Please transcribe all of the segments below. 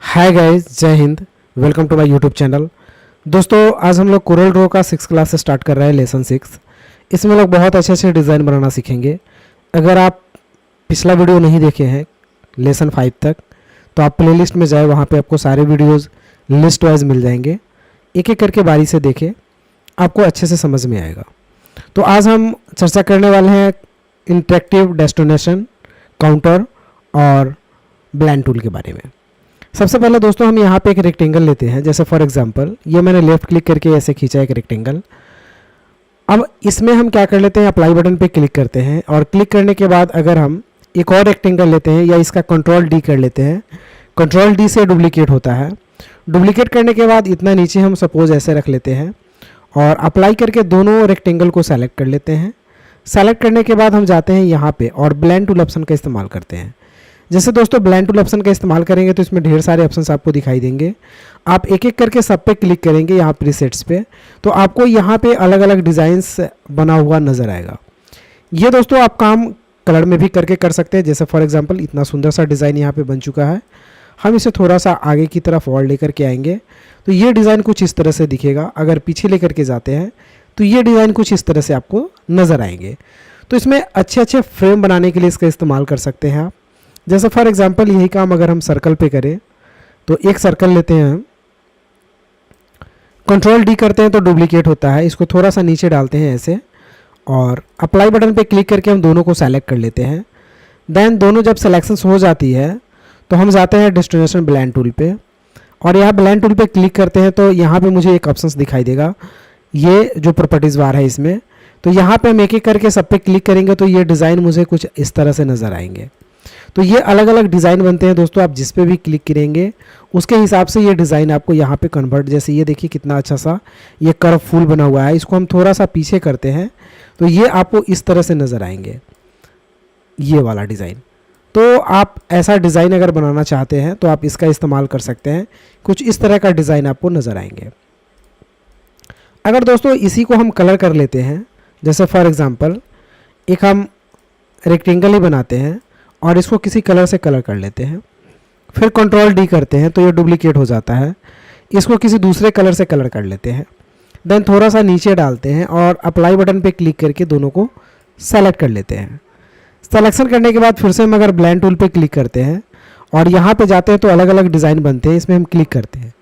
हाय guys, जय हिंद। Welcome to my YouTube channel. दोस्तों, आज हम लोग कोरल ड्रॉ का 6 क्लास से स्टार्ट कर रहे हैं, लेसन 6। इसमें लोग बहुत अच्छे अच्छे डिज़ाइन बनाना सीखेंगे। अगर आप पिछला वीडियो नहीं देखे हैं लेसन 5 तक, तो आप प्लेलिस्ट में जाए, वहाँ पे आपको सारे वीडियोस लिस्ट वाइज मिल जाएंगे। एक एक करके बारी से देखें, आपको अच्छे से समझ में आएगा। तो आज हम चर्चा करने वाले हैं इंटरेक्टिव डेस्टिनेशन, काउंटर और ब्लेंड टूल के बारे में। सबसे पहले दोस्तों, हम यहाँ पे एक रेक्टेंगल लेते हैं। जैसे फॉर एग्जांपल ये मैंने लेफ्ट क्लिक करके ऐसे खींचा एक रेक्टेंगल। अब इसमें हम क्या कर लेते हैं, अप्लाई बटन पे क्लिक करते हैं और क्लिक करने के बाद अगर हम एक और रेक्टेंगल लेते हैं या इसका कंट्रोल डी कर लेते हैं, कंट्रोल डी से डुप्लीकेट होता है। डुप्लीकेट करने के बाद इतना नीचे हम सपोज ऐसे रख लेते हैं और अप्लाई करके दोनों रेक्टेंगल को सेलेक्ट कर लेते हैं। सेलेक्ट करने के बाद हम जाते हैं यहाँ पे और ब्लेंड टूल ऑप्शन का इस्तेमाल करते हैं। जैसे दोस्तों ब्लेंड टूल ऑप्शन का इस्तेमाल करेंगे तो इसमें ढेर सारे ऑप्शंस आपको दिखाई देंगे। आप एक एक करके सब पे क्लिक करेंगे यहाँ प्रीसेट्स पे, तो आपको यहाँ पे अलग अलग डिज़ाइंस बना हुआ नज़र आएगा। ये दोस्तों आप काम कलर में भी करके कर सकते हैं। जैसे फॉर एग्जांपल इतना सुंदर सा डिज़ाइन यहाँ पे बन चुका है। हम इसे थोड़ा सा आगे की तरफ और लेकर के आएंगे तो ये डिज़ाइन कुछ इस तरह से दिखेगा। अगर पीछे लेकर के जाते हैं तो ये डिज़ाइन कुछ इस तरह से आपको नज़र आएंगे। तो इसमें अच्छे अच्छे फ्रेम बनाने के लिए इसका इस्तेमाल कर सकते हैं आप। जैसे फॉर एग्जांपल यही काम अगर हम सर्कल पे करें तो एक सर्कल लेते हैं, कंट्रोल डी करते हैं तो डुप्लीकेट होता है। इसको थोड़ा सा नीचे डालते हैं ऐसे और अप्लाई बटन पे क्लिक करके हम दोनों को सेलेक्ट कर लेते हैं। देन दोनों जब सिलेक्शंस हो जाती है तो हम जाते हैं डेस्टिनेशन ब्लेंड टूल पे और यहाँ ब्लेंड टूल पे क्लिक करते हैं तो यहाँ पे मुझे एक ऑप्शंस दिखाई देगा, ये जो प्रॉपर्टीज़ बार है इसमें। तो यहाँ पे हम एक एक करके सब पे क्लिक करेंगे तो ये डिज़ाइन मुझे कुछ इस तरह से नज़र आएंगे। तो ये अलग अलग डिज़ाइन बनते हैं दोस्तों। आप जिस पे भी क्लिक करेंगे उसके हिसाब से ये डिज़ाइन आपको यहाँ पे कन्वर्ट, जैसे ये देखिए कितना अच्छा सा ये कर्व फूल बना हुआ है। इसको हम थोड़ा सा पीछे करते हैं तो ये आपको इस तरह से नज़र आएंगे, ये वाला डिज़ाइन। तो आप ऐसा डिज़ाइन अगर बनाना चाहते हैं तो आप इसका इस्तेमाल कर सकते हैं। कुछ इस तरह का डिज़ाइन आपको नज़र आएंगे। अगर दोस्तों इसी को हम कलर कर लेते हैं, जैसे फॉर एग्ज़ाम्पल एक हम रेक्टेंगल ही बनाते हैं और इसको किसी कलर से कलर कर लेते हैं, फिर कंट्रोल डी करते हैं तो ये डुप्लीकेट हो जाता है। इसको किसी दूसरे कलर से कलर कर लेते हैं, देन थोड़ा सा नीचे डालते हैं और अप्लाई बटन पे क्लिक करके दोनों को सेलेक्ट कर लेते हैं। सेलेक्शन करने के बाद फिर से हम अगर ब्लेंड टूल पे क्लिक करते हैं और यहाँ पे जाते हैं तो अलग अलग डिज़ाइन बनते हैं। इसमें हम क्लिक करते हैं।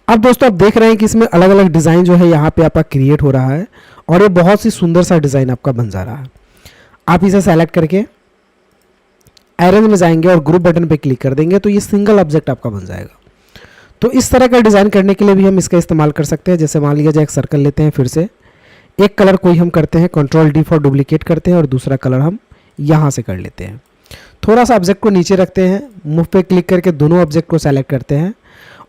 अब दोस्तों आप देख रहे हैं कि इसमें अलग अलग डिज़ाइन जो है यहाँ पे आपका क्रिएट हो रहा है और ये बहुत सी सुंदर सा डिज़ाइन आपका बन जा रहा है। आप इसे सेलेक्ट करके अरेंज में जाएंगे और ग्रुप बटन पे क्लिक कर देंगे तो ये सिंगल ऑब्जेक्ट आपका बन जाएगा। तो इस तरह का डिज़ाइन करने के लिए भी हम इसका इस्तेमाल कर सकते हैं। जैसे मान लिया जाए एक सर्कल लेते हैं, फिर से एक कलर कोई हम करते हैं, कंट्रोल डी फॉर डुप्लीकेट करते हैं और दूसरा कलर हम यहाँ से कर लेते हैं। थोड़ा सा ऑब्जेक्ट को नीचे रखते हैं, मूव पे क्लिक करके दोनों ऑब्जेक्ट को सेलेक्ट करते हैं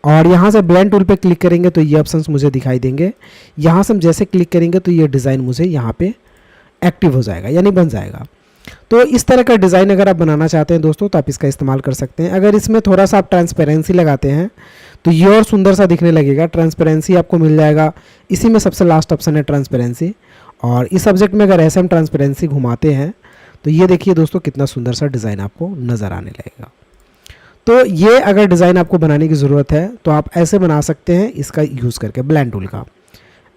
और यहाँ से ब्लेंड टूल पे क्लिक करेंगे तो ये ऑप्शंस मुझे दिखाई देंगे। यहाँ से हम जैसे क्लिक करेंगे तो ये डिज़ाइन मुझे यहाँ पे एक्टिव हो जाएगा, यानी बन जाएगा। तो इस तरह का डिज़ाइन अगर आप बनाना चाहते हैं दोस्तों तो आप इसका इस्तेमाल कर सकते हैं। अगर इसमें थोड़ा सा आप ट्रांसपेरेंसी लगाते हैं तो ये और सुंदर सा दिखने लगेगा। ट्रांसपेरेंसी आपको मिल जाएगा, इसी में सबसे लास्ट ऑप्शन है ट्रांसपेरेंसी। और इस सब्जेक्ट में अगर ऐसे हम ट्रांसपेरेंसी घुमाते हैं तो ये देखिए दोस्तों कितना सुंदर सा डिज़ाइन आपको नज़र आने लगेगा। तो ये अगर डिज़ाइन आपको बनाने की ज़रूरत है तो आप ऐसे बना सकते हैं इसका यूज़ करके ब्लेंड टूल का।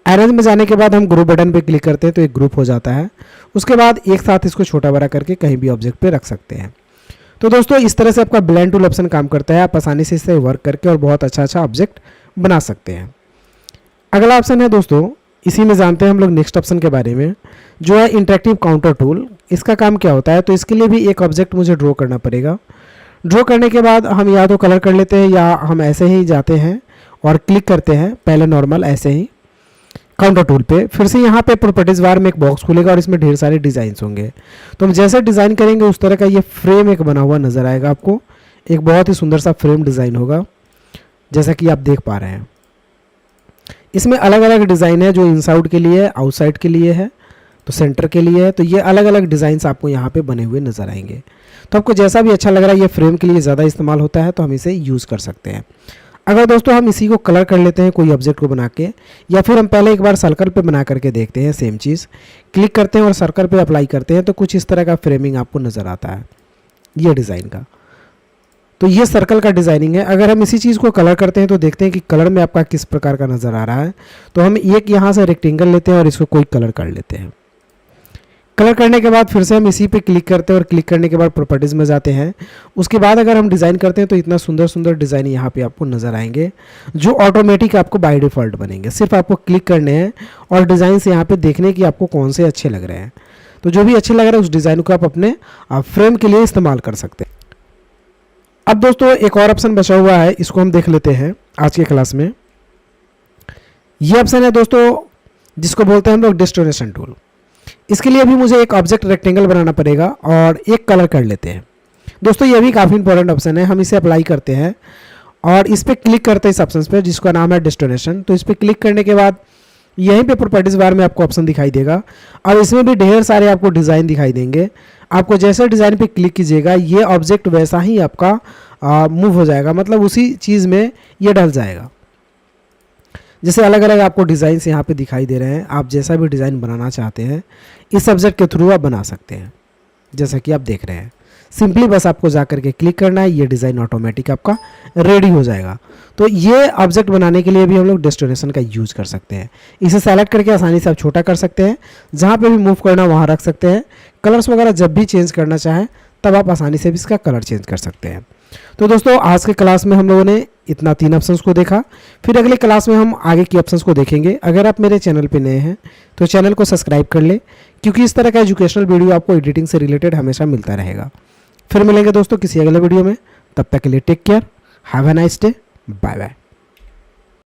अरेंज में जाने के बाद हम ग्रुप बटन पे क्लिक करते हैं तो एक ग्रुप हो जाता है। उसके बाद एक साथ इसको छोटा बड़ा करके कहीं भी ऑब्जेक्ट पे रख सकते हैं। तो दोस्तों इस तरह से आपका ब्लेंड टूल ऑप्शन काम करता है। आप आसानी से इससे वर्क करके और बहुत अच्छा ऑब्जेक्ट बना सकते हैं। अगला ऑप्शन है दोस्तों, इसी में जानते हैं हम लोग नेक्स्ट ऑप्शन के बारे में, जो है इंटरेक्टिव काउंटर टूल। इसका काम क्या होता है, तो इसके लिए भी एक ऑब्जेक्ट मुझे ड्रॉ करना पड़ेगा। ड्रॉ करने के बाद हम या तो कलर कर लेते हैं या हम ऐसे ही जाते हैं और क्लिक करते हैं, पहले नॉर्मल ऐसे ही काउंटर टूल पे। फिर से यहाँ पे प्रॉपर्टीज बार में एक बॉक्स खुलेगा और इसमें ढेर सारे डिज़ाइंस होंगे। तो हम जैसे डिज़ाइन करेंगे उस तरह का ये फ्रेम एक बना हुआ नज़र आएगा आपको। एक बहुत ही सुंदर सा फ्रेम डिज़ाइन होगा, जैसा कि आप देख पा रहे हैं। इसमें अलग अलग डिज़ाइन है, जो इनसाइड के लिए है, आउटसाइड के लिए है, तो सेंटर के लिए है। तो ये अलग अलग डिज़ाइंस आपको यहाँ पे बने हुए नज़र आएंगे। तो आपको जैसा भी अच्छा लग रहा है, ये फ्रेम के लिए ज़्यादा इस्तेमाल होता है तो हम इसे यूज़ कर सकते हैं। अगर दोस्तों हम इसी को कलर कर लेते हैं कोई ऑब्जेक्ट को बना के, या फिर हम पहले एक बार सर्कल पे बना करके देखते हैं, सेम चीज़ क्लिक करते हैं और सर्कल पे अप्लाई करते हैं तो कुछ इस तरह का फ्रेमिंग आपको नज़र आता है ये डिज़ाइन का। तो ये सर्कल का डिज़ाइनिंग है। अगर हम इसी चीज़ को कलर करते हैं तो देखते हैं कि कलर में आपका किस प्रकार का नज़र आ रहा है। तो हम एक यहाँ से रेक्टेंगल लेते हैं और इसको कोई कलर कर लेते हैं। कलर करने के बाद फिर से हम इसी पे क्लिक करते हैं और क्लिक करने के बाद प्रॉपर्टीज़ में जाते हैं। उसके बाद अगर हम डिज़ाइन करते हैं तो इतना सुंदर सुंदर डिज़ाइन यहाँ पे आपको नज़र आएंगे जो ऑटोमेटिक आपको बाय डिफ़ॉल्ट बनेंगे। सिर्फ आपको क्लिक करने हैं और डिज़ाइन से यहाँ पे देखने कि आपको कौन से अच्छे लग रहे हैं। तो जो भी अच्छे लग रहे हैं उस डिज़ाइन को आप अपने फ्रेम के लिए इस्तेमाल कर सकते हैं। अब दोस्तों एक और ऑप्शन बचा हुआ है, इसको हम देख लेते हैं आज के क्लास में। ये ऑप्शन है दोस्तों जिसको बोलते हैं हम लोग डेस्टिनेशन टूल। इसके लिए भी मुझे एक ऑब्जेक्ट रेक्टेंगल बनाना पड़ेगा और एक कलर कर लेते हैं। दोस्तों ये भी काफ़ी इंपॉर्टेंट ऑप्शन है। हम इसे अप्लाई करते हैं और इस पर क्लिक करते हैं इस ऑप्शन पे जिसका नाम है डेस्टिनेशन। तो इस पर क्लिक करने के बाद यहीं पे प्रॉपर्टीज़ बार में आपको ऑप्शन दिखाई देगा। अब इसमें भी ढेर सारे आपको डिज़ाइन दिखाई देंगे। आपको जैसे डिज़ाइन पे क्लिक कीजिएगा ये ऑब्जेक्ट वैसा ही आपका मूव हो जाएगा, मतलब उसी चीज़ में ये डल जाएगा। जैसे अलग अलग आपको डिज़ाइन यहाँ पे दिखाई दे रहे हैं। आप जैसा भी डिज़ाइन बनाना चाहते हैं इस ऑब्जेक्ट के थ्रू आप बना सकते हैं, जैसा कि आप देख रहे हैं। सिंपली बस आपको जा करके क्लिक करना है, ये डिज़ाइन ऑटोमेटिक आपका रेडी हो जाएगा। तो ये ऑब्जेक्ट बनाने के लिए भी हम लोग डेस्टिनेशन का यूज कर सकते हैं। इसे सेलेक्ट करके आसानी से आप छोटा कर सकते हैं, जहाँ पे भी मूव करना वहाँ रख सकते हैं। कलर्स वगैरह जब भी चेंज करना चाहें तब आप आसानी से भी इसका कलर चेंज कर सकते हैं। तो दोस्तों आज के क्लास में हम लोगों ने इतना 3 ऑप्शंस को देखा। फिर अगले क्लास में हम आगे की ऑप्शंस को देखेंगे। अगर आप मेरे चैनल पे नए हैं तो चैनल को सब्सक्राइब कर लें, क्योंकि इस तरह का एजुकेशनल वीडियो आपको एडिटिंग से रिलेटेड हमेशा मिलता रहेगा। फिर मिलेंगे दोस्तों किसी अगले वीडियो में, तब तक के लिए take care, have a nice day, bye bye.